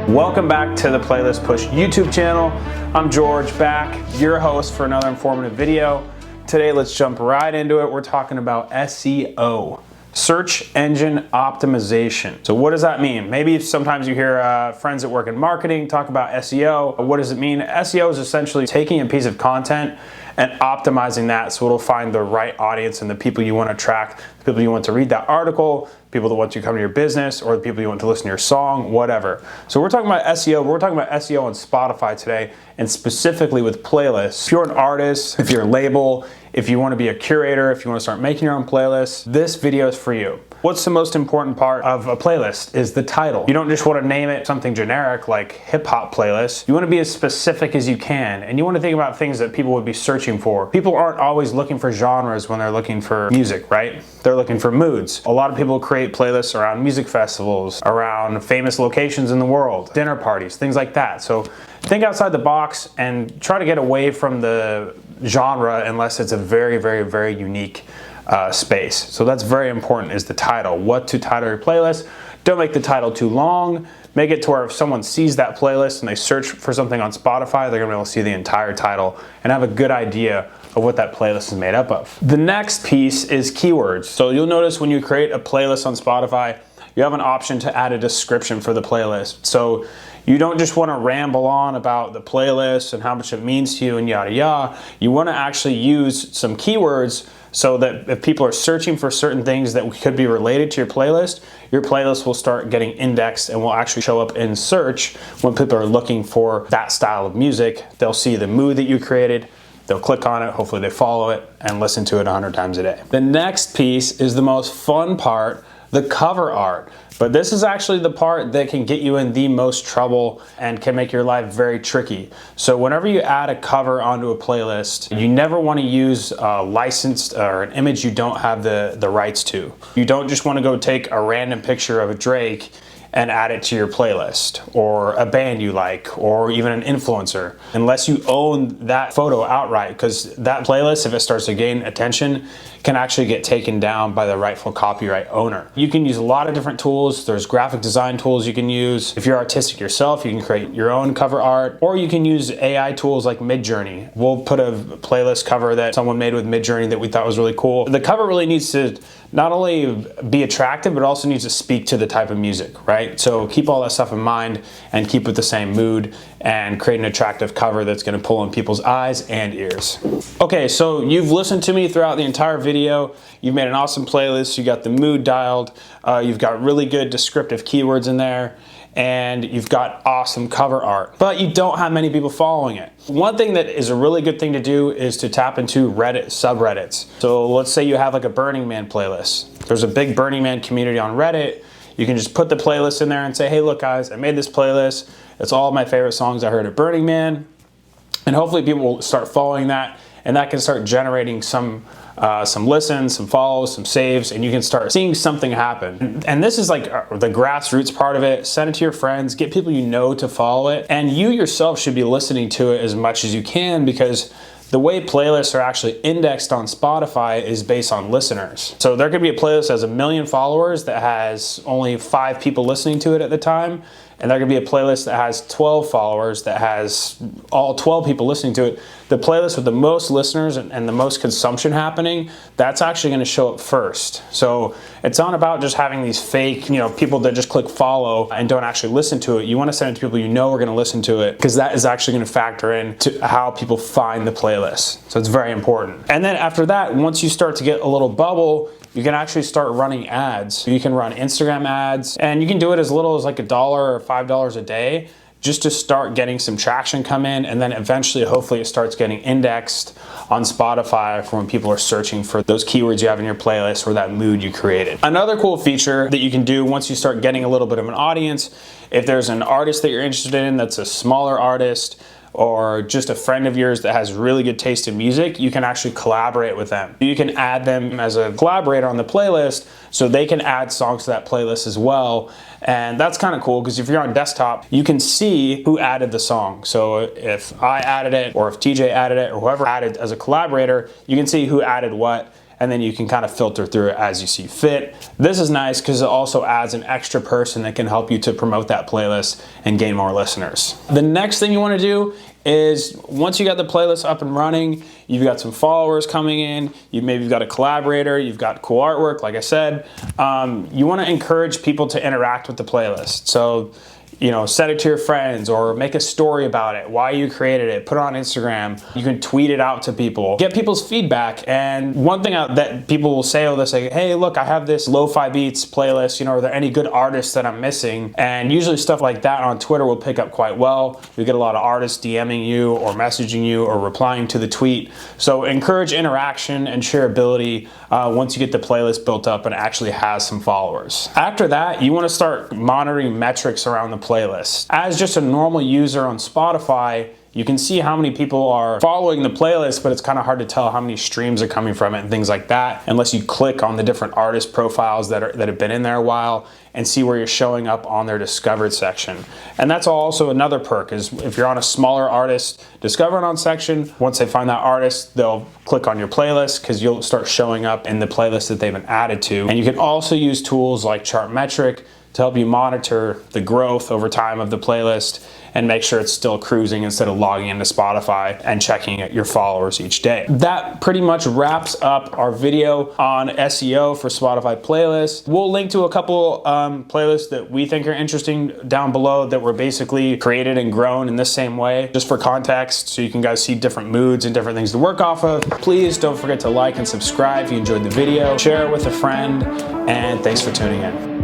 Welcome back to the Playlist Push YouTube channel. I'm George, back, your host for another informative video. Today, let's jump right into it. We're talking about SEO, search engine optimization. So what does that mean? Maybe sometimes you hear friends that work in marketing talk about SEO. What does it mean? SEO is essentially taking a piece of content and optimizing that so it'll find the right audience and the people you want to attract, the people you want to read that article, people that want to come to your business, or the people you want to listen to your song, whatever. So we're talking about SEO, but we're talking about SEO on Spotify today, and specifically with playlists. If you're an artist, if you're a label, if you want to be a curator, if you want to start making your own playlists, this video is for you. What's the most important part of a playlist is the title. You don't just want to name it something generic like hip hop playlist. You want to be as specific as you can, and you want to think about things that people would be searching for. People aren't always looking for genres when they're looking for music, right? They're looking for moods. A lot of people create playlists around music festivals, around famous locations in the world, dinner parties, things like that. So think outside the box and try to get away from the genre unless it's a very, very, very unique space. So that's very important, is the title. What to title your playlist. Don't make the title too long. Make it to where if someone sees that playlist and they search for something on Spotify, they're gonna be able to see the entire title and have a good idea of what that playlist is made up of. The next piece is keywords. So you'll notice when you create a playlist on Spotify, you have an option to add a description for the playlist. So you don't just want to ramble on about the playlist and how much it means to you and yada yada. You want to actually use some keywords so that if people are searching for certain things that could be related to your playlist will start getting indexed and will actually show up in search when people are looking for that style of music. They'll see the mood that you created, they'll click on it, hopefully they follow it, and listen to it 100 times a day. The next piece is the most fun part, the cover art. But this is actually the part that can get you in the most trouble and can make your life very tricky. So whenever you add a cover onto a playlist, you never want to use a licensed or an image you don't have the rights to. You don't just want to go take a random picture of a Drake and add it to your playlist, or a band you like, or even an influencer, unless you own that photo outright, because that playlist, if it starts to gain attention, can actually get taken down by the rightful copyright owner. You can use a lot of different tools. There's graphic design tools you can use. If you're artistic yourself, you can create your own cover art, or you can use AI tools like Midjourney. We'll put a playlist cover that someone made with Midjourney that we thought was really cool. The cover really needs to not only be attractive, but also needs to speak to the type of music, right? So keep all that stuff in mind and keep with the same mood and create an attractive cover that's gonna pull in people's eyes and ears. Okay, so you've listened to me throughout the entire video. You've made an awesome playlist. You got the mood dialed. You've got really good descriptive keywords in there, and you've got awesome cover art, but you don't have many people following it. One thing that is a really good thing to do is to tap into Reddit subreddits. So let's say you have like a Burning Man playlist. There's a big Burning Man community on Reddit. You can just put the playlist in there and say, hey, look guys, I made this playlist. It's all my favorite songs I heard at Burning Man. And hopefully people will start following that, and that can start generating some listens, some follows, some saves, and you can start seeing something happen. And this is like the grassroots part of it. Send it to your friends, get people you know to follow it, and you yourself should be listening to it as much as you can, because the way playlists are actually indexed on Spotify is based on listeners. So there could be a playlist that has 1 million followers that has only 5 people listening to it at the time, and there could be a playlist that has 12 followers that has all 12 people listening to it. The playlist with the most listeners and the most consumption happening, that's actually gonna show up first. So it's not about just having these fake, people that just click follow and don't actually listen to it. You wanna send it to people you know are gonna listen to it, because that is actually gonna factor in to how people find the playlist. So it's very important. And then after that, once you start to get a little bubble, you can actually start running ads. You can run Instagram ads, and you can do it as little as like $1 or $5 a day, just to start getting some traction come in, and then eventually, hopefully, it starts getting indexed on Spotify for when people are searching for those keywords you have in your playlist or that mood you created. Another cool feature that you can do once you start getting a little bit of an audience, if there's an artist that you're interested in that's a smaller artist, or just a friend of yours that has really good taste in music, you can actually collaborate with them. You can add them as a collaborator on the playlist so they can add songs to that playlist as well. And that's kind of cool, because if you're on desktop, you can see who added the song. So if I added it, or if TJ added it, or whoever added as a collaborator, you can see who added what, and then you can kind of filter through it as you see fit. This is nice because it also adds an extra person that can help you to promote that playlist and gain more listeners. The next thing you want to do is, once you got the playlist up and running, you've got some followers coming in, maybe you've got a collaborator, you've got cool artwork, like I said, you want to encourage people to interact with the playlist. So, you know, send it to your friends or make a story about it, why you created it, put it on Instagram. You can tweet it out to people, get people's feedback. And one thing that people will say, they'll say, hey, look, I have this lo-fi beats playlist, you know, are there any good artists that I'm missing? And usually stuff like that on Twitter will pick up quite well. You get a lot of artists DMing you or messaging you or replying to the tweet. So encourage interaction and shareability once you get the playlist built up and actually has some followers. After that, you want to start monitoring metrics around the playlist. As just a normal user on Spotify, you can see how many people are following the playlist, but it's kind of hard to tell how many streams are coming from it and things like that, unless you click on the different artist profiles that have been in there a while and see where you're showing up on their discovered section. And that's also another perk, is if you're on a smaller artist discovered on section, once they find that artist, they'll click on your playlist because you'll start showing up in the playlist that they've been added to. And you can also use tools like Chartmetric to help you monitor the growth over time of the playlist and make sure it's still cruising instead of logging into Spotify and checking your followers each day. That pretty much wraps up our video on SEO for Spotify playlists. We'll link to a couple playlists that we think are interesting down below that were basically created and grown in the same way, just for context, so you can guys see different moods and different things to work off of. Please don't forget to like and subscribe if you enjoyed the video, share it with a friend, and thanks for tuning in.